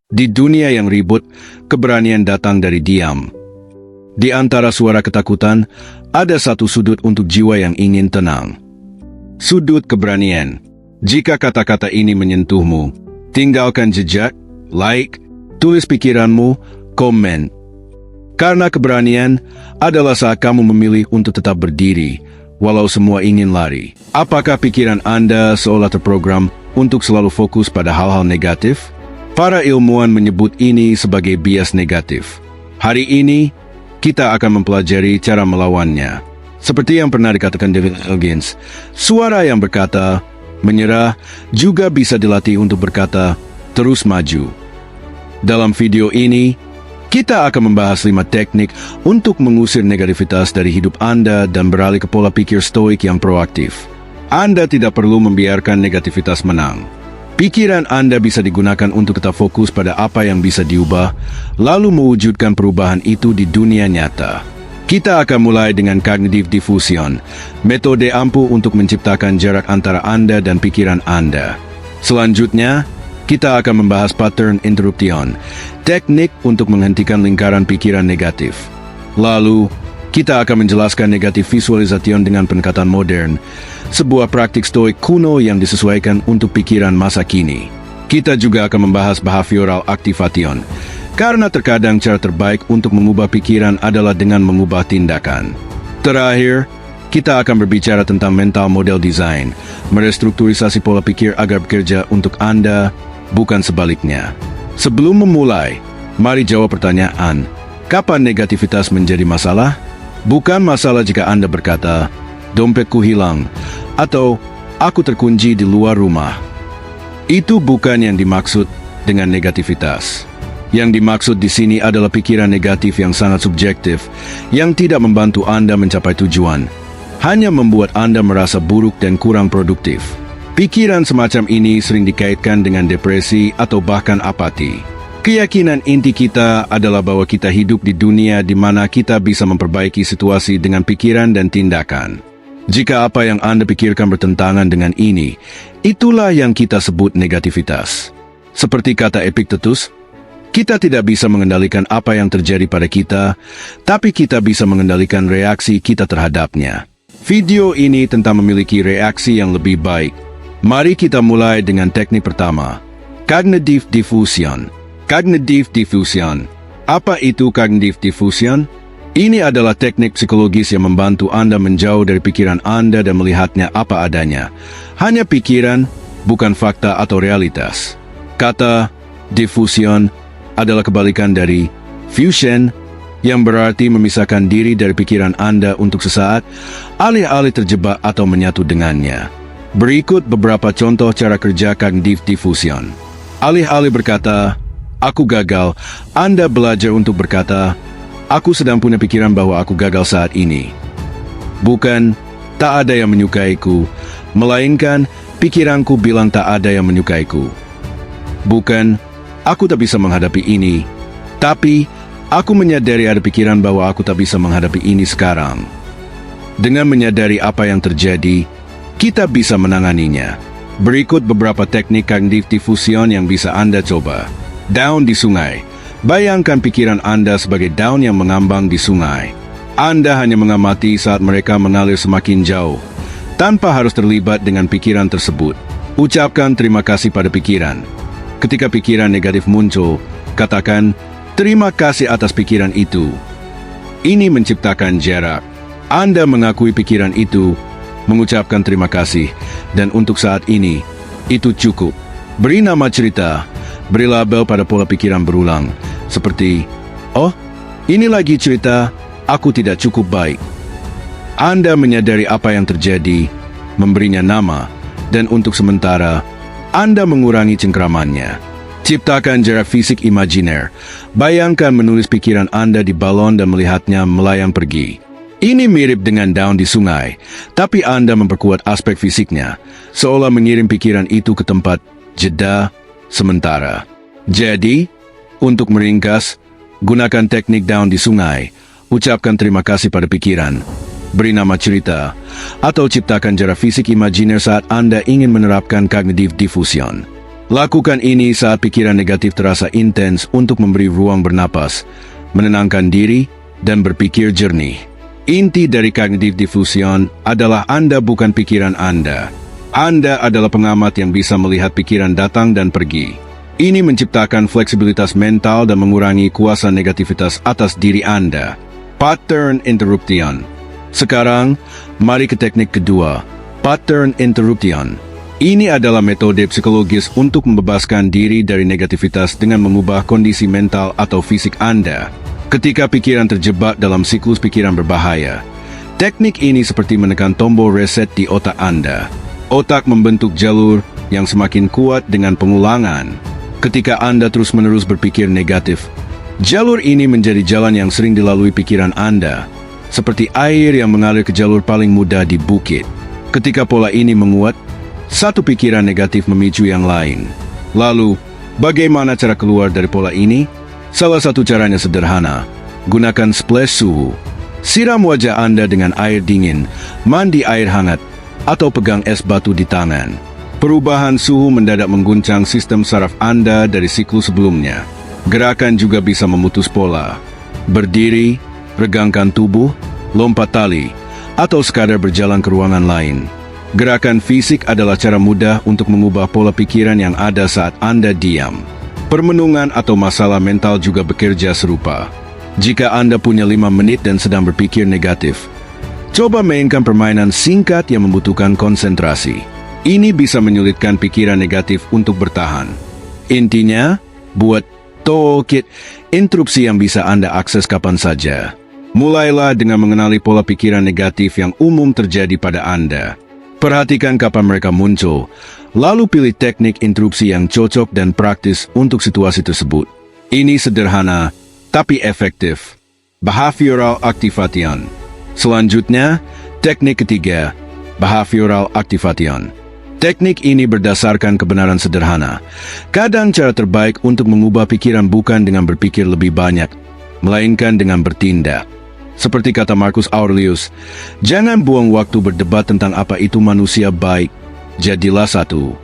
Di dunia yang ribut, keberanian datang dari diam. Di antara suara ketakutan, ada satu sudut untuk jiwa yang ingin tenang. Sudut keberanian. Jika kata-kata ini menyentuhmu, tinggalkan jejak, like, tulis pikiranmu, komen. Karena keberanian adalah saat kamu memilih untuk tetap berdiri, walau semua ingin lari. Apakah pikiran Anda seolah terprogram untuk selalu fokus pada hal-hal negatif? Para ilmuwan menyebut ini sebagai bias negatif. Hari ini, kita akan mempelajari cara melawannya. Seperti yang pernah dikatakan David Elkins, suara yang berkata, menyerah juga bisa dilatih untuk berkata, terus maju. Dalam video ini, kita akan membahas 5 teknik untuk mengusir negativitas dari hidup Anda dan beralih ke pola pikir stoik yang proaktif. Anda tidak perlu membiarkan negativitas menang. Pikiran Anda bisa digunakan untuk tetap fokus pada apa yang bisa diubah, lalu mewujudkan perubahan itu di dunia nyata. Kita akan mulai dengan cognitive diffusion, metode ampuh untuk menciptakan jarak antara Anda dan pikiran Anda. Selanjutnya, kita akan membahas pattern interruption, teknik untuk menghentikan lingkaran pikiran negatif. Lalu, kita akan menjelaskan negative visualization dengan pendekatan modern, sebuah praktik stoik kuno yang disesuaikan untuk pikiran masa kini. Kita juga akan membahas behavioral activation, karena terkadang cara terbaik untuk mengubah pikiran adalah dengan mengubah tindakan. Terakhir, kita akan berbicara tentang mental model design, merestrukturisasi pola pikir agar bekerja untuk Anda, bukan sebaliknya. Sebelum memulai, mari jawab pertanyaan, kapan negativitas menjadi masalah? Bukan masalah jika Anda berkata, dompetku hilang, atau aku terkunci di luar rumah. Itu bukan yang dimaksud dengan negativitas. Yang dimaksud di sini adalah pikiran negatif yang sangat subjektif, yang tidak membantu Anda mencapai tujuan, hanya membuat Anda merasa buruk dan kurang produktif. Pikiran semacam ini sering dikaitkan dengan depresi atau bahkan apati. Keyakinan inti kita adalah bahwa kita hidup di dunia di mana kita bisa memperbaiki situasi dengan pikiran dan tindakan. Jika apa yang Anda pikirkan bertentangan dengan ini, itulah yang kita sebut negativitas. Seperti kata Epictetus, kita tidak bisa mengendalikan apa yang terjadi pada kita, tapi kita bisa mengendalikan reaksi kita terhadapnya. Video ini tentang memiliki reaksi yang lebih baik. Mari kita mulai dengan teknik pertama, cognitive diffusion. Cognitive diffusion. Apa itu cognitive diffusion? Ini adalah teknik psikologis yang membantu Anda menjauh dari pikiran Anda dan melihatnya apa adanya. Hanya pikiran, bukan fakta atau realitas. Kata diffusion adalah kebalikan dari fusion, yang berarti memisahkan diri dari pikiran Anda untuk sesaat, alih-alih terjebak atau menyatu dengannya. Berikut beberapa contoh cara kerja cognitive diffusion. Alih-alih berkata, aku gagal, Anda belajar untuk berkata, aku sedang punya pikiran bahwa aku gagal saat ini. Bukan, tak ada yang menyukaiku, melainkan pikiranku bilang tak ada yang menyukaiku. Bukan, aku tak bisa menghadapi ini, tapi aku menyadari ada pikiran bahwa aku tak bisa menghadapi ini sekarang. Dengan menyadari apa yang terjadi, kita bisa menanganinya. Berikut beberapa teknik cognitive diffusion yang bisa Anda coba. Daun di sungai. Bayangkan pikiran Anda sebagai daun yang mengambang di sungai. Anda hanya mengamati saat mereka mengalir semakin jauh, tanpa harus terlibat dengan pikiran tersebut. Ucapkan terima kasih pada pikiran. Ketika pikiran negatif muncul, katakan, terima kasih atas pikiran itu. Ini menciptakan jarak. Anda mengakui pikiran itu, mengucapkan terima kasih, dan untuk saat ini, itu cukup. Beri nama cerita. Beri label pada pola pikiran berulang, seperti, oh, ini lagi cerita, aku tidak cukup baik. Anda menyadari apa yang terjadi, memberinya nama, dan untuk sementara, Anda mengurangi cengkramannya. Ciptakan jarak fisik imajiner. Bayangkan menulis pikiran Anda di balon dan melihatnya melayang pergi. Ini mirip dengan daun di sungai, tapi Anda memperkuat aspek fisiknya, seolah mengirim pikiran itu ke tempat jeda sementara. Jadi, untuk meringkas, gunakan teknik daun di sungai, ucapkan terima kasih pada pikiran, beri nama cerita, atau ciptakan jarak fisik imajiner saat Anda ingin menerapkan cognitive diffusion. Lakukan ini saat pikiran negatif terasa intens untuk memberi ruang bernapas, menenangkan diri, dan berpikir jernih. Inti dari cognitive diffusion adalah Anda bukan pikiran Anda. Anda adalah pengamat yang bisa melihat pikiran datang dan pergi. Ini menciptakan fleksibilitas mental dan mengurangi kuasa negativitas atas diri Anda. Pattern interruption. Sekarang, mari ke teknik kedua, pattern interruption. Ini adalah metode psikologis untuk membebaskan diri dari negativitas dengan mengubah kondisi mental atau fisik Anda. Ketika pikiran terjebak dalam siklus pikiran berbahaya, teknik ini seperti menekan tombol reset di otak Anda. Otak membentuk jalur yang semakin kuat dengan pengulangan. Ketika Anda terus-menerus berpikir negatif, jalur ini menjadi jalan yang sering dilalui pikiran Anda, seperti air yang mengalir ke jalur paling mudah di bukit. Ketika pola ini menguat, satu pikiran negatif memicu yang lain. Lalu, bagaimana cara keluar dari pola ini? Salah satu caranya sederhana. Gunakan splash suhu. Siram wajah Anda dengan air dingin, mandi air hangat, atau pegang es batu di tangan. Perubahan suhu mendadak mengguncang sistem saraf Anda dari siklus sebelumnya. Gerakan juga bisa memutus pola. Berdiri, regangkan tubuh, lompat tali, atau sekadar berjalan ke ruangan lain. Gerakan fisik adalah cara mudah untuk mengubah pola pikiran yang ada saat Anda diam. Permenungan atau masalah mental juga bekerja serupa. Jika Anda punya 5 menit dan sedang berpikir negatif, coba mainkan permainan singkat yang membutuhkan konsentrasi. Ini bisa menyulitkan pikiran negatif untuk bertahan. Intinya, buat toolkit interupsi yang bisa Anda akses kapan saja. Mulailah dengan mengenali pola pikiran negatif yang umum terjadi pada Anda. Perhatikan kapan mereka muncul, lalu pilih teknik interupsi yang cocok dan praktis untuk situasi tersebut. Ini sederhana, tapi efektif. Behavioral activation. Selanjutnya, teknik ketiga, behavioral activation. Teknik ini berdasarkan kebenaran sederhana. Kadang cara terbaik untuk mengubah pikiran bukan dengan berpikir lebih banyak, melainkan dengan bertindak. Seperti kata Marcus Aurelius, jangan buang waktu berdebat tentang apa itu manusia baik, jadilah satu.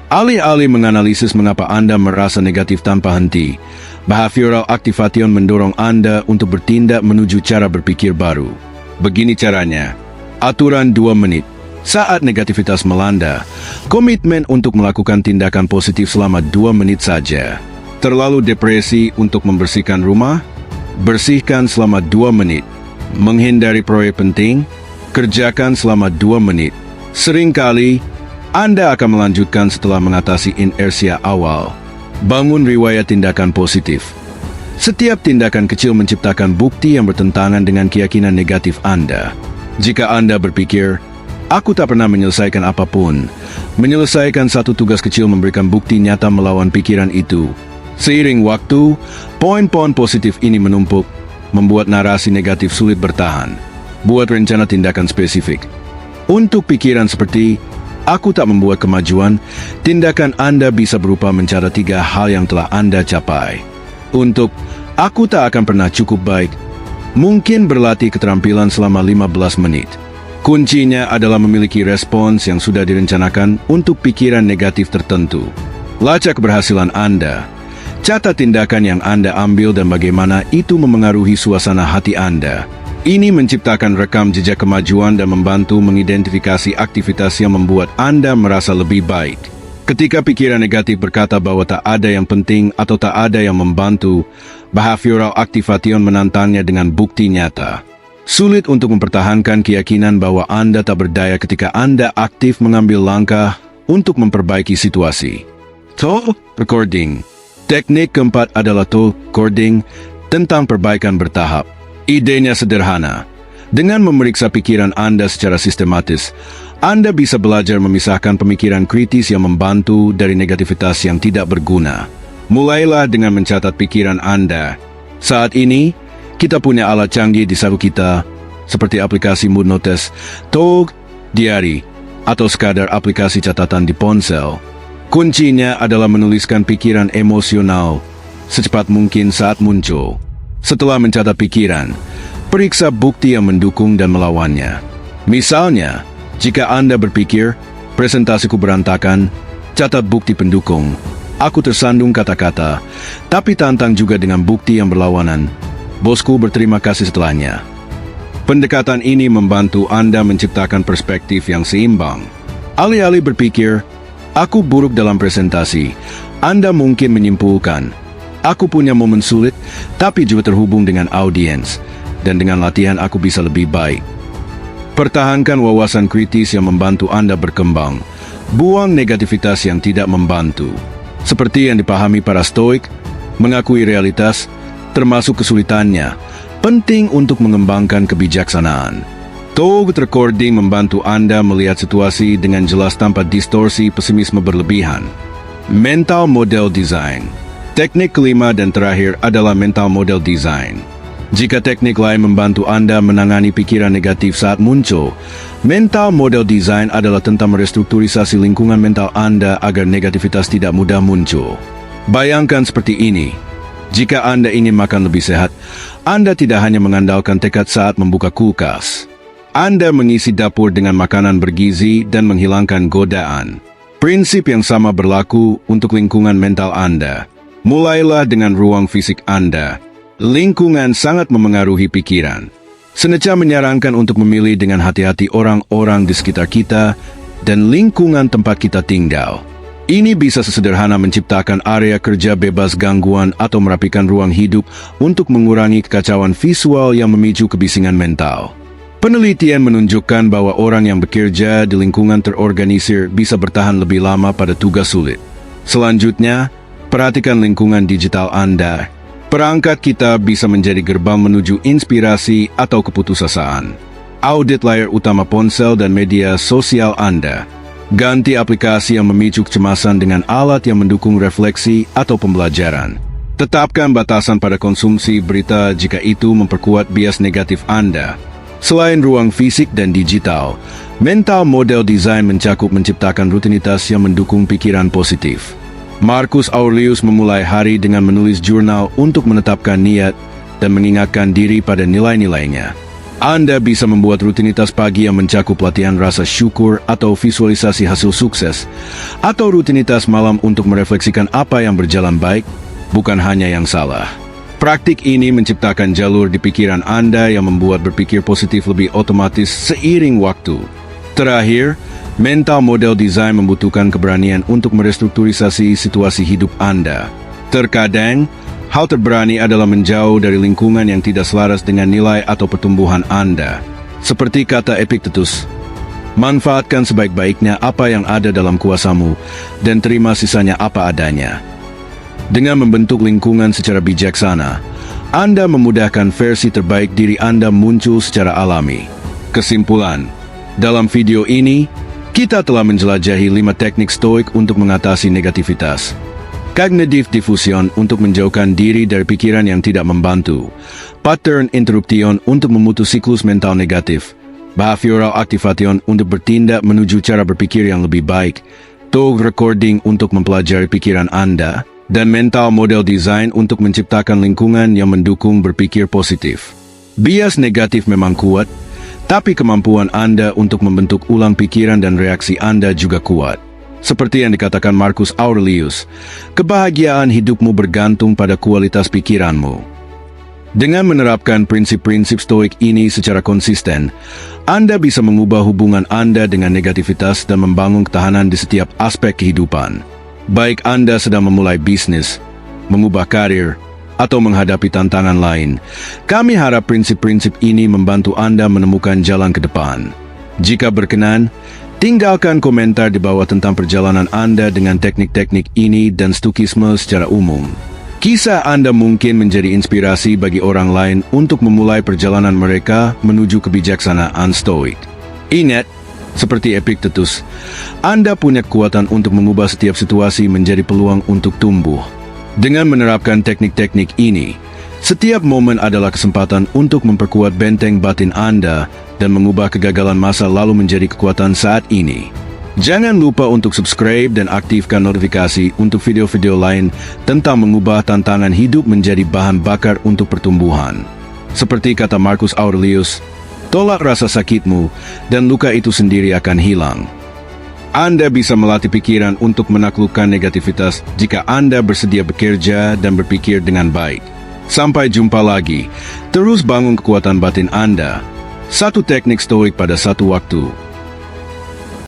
Alih-alih menganalisis mengapa Anda merasa negatif tanpa henti, behavioral activation mendorong Anda untuk bertindak menuju cara berpikir baru. Begini caranya, aturan 2 menit. Saat negativitas melanda, komitmen untuk melakukan tindakan positif selama 2 menit saja. Terlalu depresi untuk membersihkan rumah? Bersihkan selama 2 menit. Menghindari proyek penting? Kerjakan selama 2 menit. Seringkali, Anda akan melanjutkan setelah mengatasi inersia awal. Bangun riwayat tindakan positif. Setiap tindakan kecil menciptakan bukti yang bertentangan dengan keyakinan negatif Anda. Jika Anda berpikir, aku tak pernah menyelesaikan apapun, menyelesaikan satu tugas kecil memberikan bukti nyata melawan pikiran itu. Seiring waktu, poin-poin positif ini menumpuk, membuat narasi negatif sulit bertahan. Buat rencana tindakan spesifik. Untuk pikiran seperti, aku tak membuat kemajuan, tindakan Anda bisa berupa mencatat 3 hal yang telah Anda capai. Untuk, aku tak akan pernah cukup baik, mungkin berlatih keterampilan selama 15 menit. Kuncinya adalah memiliki respons yang sudah direncanakan untuk pikiran negatif tertentu. Lacak keberhasilan Anda. Catat tindakan yang Anda ambil dan bagaimana itu memengaruhi suasana hati Anda. Ini menciptakan rekam jejak kemajuan dan membantu mengidentifikasi aktivitas yang membuat Anda merasa lebih baik. Ketika pikiran negatif berkata bahwa tak ada yang penting atau tak ada yang membantu, behavioral activation menantangnya dengan bukti nyata. Sulit untuk mempertahankan keyakinan bahwa Anda tak berdaya ketika Anda aktif mengambil langkah untuk memperbaiki situasi. Recording. Teknik keempat adalah recording tentang perbaikan bertahap. Idenya sederhana. Dengan memeriksa pikiran Anda secara sistematis, Anda bisa belajar memisahkan pemikiran kritis yang membantu dari negativitas yang tidak berguna. Mulailah dengan mencatat pikiran Anda. Saat ini, kita punya alat canggih di saku kita, seperti aplikasi Mood Notes, Tog, Diary, atau sekadar aplikasi catatan di ponsel. Kuncinya adalah menuliskan pikiran emosional secepat mungkin saat muncul. Setelah mencatat pikiran, periksa bukti yang mendukung dan melawannya. Misalnya, jika Anda berpikir, presentasiku berantakan, Catat bukti pendukung. Aku tersandung kata-kata, tapi tantang juga dengan bukti yang berlawanan. Bosku berterima kasih setelahnya. Pendekatan ini membantu Anda menciptakan perspektif yang seimbang. Alih-alih berpikir, aku buruk dalam presentasi, Anda mungkin menyimpulkan, aku punya momen sulit, tapi juga terhubung dengan audiens, dan dengan latihan aku bisa lebih baik. Pertahankan wawasan kritis yang membantu Anda berkembang. Buang negativitas yang tidak membantu. Seperti yang dipahami para Stoik, mengakui realitas, termasuk kesulitannya, penting untuk mengembangkan kebijaksanaan. Target recording membantu Anda melihat situasi dengan jelas tanpa distorsi pesimisme berlebihan. Mental Model Design. Teknik kelima dan terakhir adalah Mental Model Design. Jika teknik lain membantu Anda menangani pikiran negatif saat muncul, Mental Model Design adalah tentang merestrukturisasi lingkungan mental Anda agar negativitas tidak mudah muncul. Bayangkan seperti ini, jika Anda ingin makan lebih sehat, Anda tidak hanya mengandalkan tekad saat membuka kulkas. Anda mengisi dapur dengan makanan bergizi dan menghilangkan godaan. Prinsip yang sama berlaku untuk lingkungan mental Anda. Mulailah dengan ruang fisik Anda. Lingkungan sangat memengaruhi pikiran. Seneca menyarankan untuk memilih dengan hati-hati orang-orang di sekitar kita dan lingkungan tempat kita tinggal. Ini bisa sesederhana menciptakan area kerja bebas gangguan atau merapikan ruang hidup untuk mengurangi kekacauan visual yang memicu kebisingan mental. Penelitian menunjukkan bahwa orang yang bekerja di lingkungan terorganisir bisa bertahan lebih lama pada tugas sulit. Selanjutnya, perhatikan lingkungan digital Anda. Perangkat kita bisa menjadi gerbang menuju inspirasi atau keputusasaan. Audit layar utama ponsel dan media sosial Anda. Ganti aplikasi yang memicu kecemasan dengan alat yang mendukung refleksi atau pembelajaran. Tetapkan batasan pada konsumsi berita jika itu memperkuat bias negatif Anda. Selain ruang fisik dan digital, Mental Model Design mencakup menciptakan rutinitas yang mendukung pikiran positif. Marcus Aurelius memulai hari dengan menulis jurnal untuk menetapkan niat dan mengingatkan diri pada nilai-nilainya. Anda bisa membuat rutinitas pagi yang mencakup latihan rasa syukur atau visualisasi hasil sukses, atau rutinitas malam untuk merefleksikan apa yang berjalan baik, bukan hanya yang salah. Praktik ini menciptakan jalur di pikiran Anda yang membuat berpikir positif lebih otomatis seiring waktu. Terakhir, Mental Model Design membutuhkan keberanian untuk merestrukturisasi situasi hidup Anda. Terkadang, hal terberani adalah menjauh dari lingkungan yang tidak selaras dengan nilai atau pertumbuhan Anda. Seperti kata Epictetus, manfaatkan sebaik-baiknya apa yang ada dalam kuasamu dan terima sisanya apa adanya. Dengan membentuk lingkungan secara bijaksana, Anda memudahkan versi terbaik diri Anda muncul secara alami. Kesimpulan, dalam video ini, kita telah menjelajahi 5 teknik stoik untuk mengatasi negativitas. Cognitive diffusion untuk menjauhkan diri dari pikiran yang tidak membantu. Pattern interruption untuk memutus siklus mental negatif. Behavioral activation untuk bertindak menuju cara berpikir yang lebih baik. Target recording untuk mempelajari pikiran Anda. Dan Mental Model Design untuk menciptakan lingkungan yang mendukung berpikir positif. Bias negatif memang kuat, tapi kemampuan Anda untuk membentuk ulang pikiran dan reaksi Anda juga kuat. Seperti yang dikatakan Marcus Aurelius, kebahagiaan hidupmu bergantung pada kualitas pikiranmu. Dengan menerapkan prinsip-prinsip stoik ini secara konsisten, Anda bisa mengubah hubungan Anda dengan negativitas dan membangun ketahanan di setiap aspek kehidupan. Baik Anda sedang memulai bisnis, mengubah karir, atau menghadapi tantangan lain, kami harap prinsip-prinsip ini membantu Anda menemukan jalan ke depan. Jika berkenan, tinggalkan komentar di bawah tentang perjalanan Anda dengan teknik-teknik ini dan stoikisme secara umum. Kisah Anda mungkin menjadi inspirasi bagi orang lain untuk memulai perjalanan mereka menuju kebijaksanaan stoik. Ingat, seperti Epictetus, Anda punya kekuatan untuk mengubah setiap situasi menjadi peluang untuk tumbuh. Dengan menerapkan teknik-teknik ini, setiap momen adalah kesempatan untuk memperkuat benteng batin Anda dan mengubah kegagalan masa lalu menjadi kekuatan saat ini. Jangan lupa untuk subscribe dan aktifkan notifikasi untuk video-video lain tentang mengubah tantangan hidup menjadi bahan bakar untuk pertumbuhan. Seperti kata Marcus Aurelius, tolak rasa sakitmu dan luka itu sendiri akan hilang. Anda bisa melatih pikiran untuk menaklukkan negativitas jika Anda bersedia bekerja dan berpikir dengan baik. Sampai jumpa lagi. Terus bangun kekuatan batin Anda. Satu teknik stoik pada satu waktu.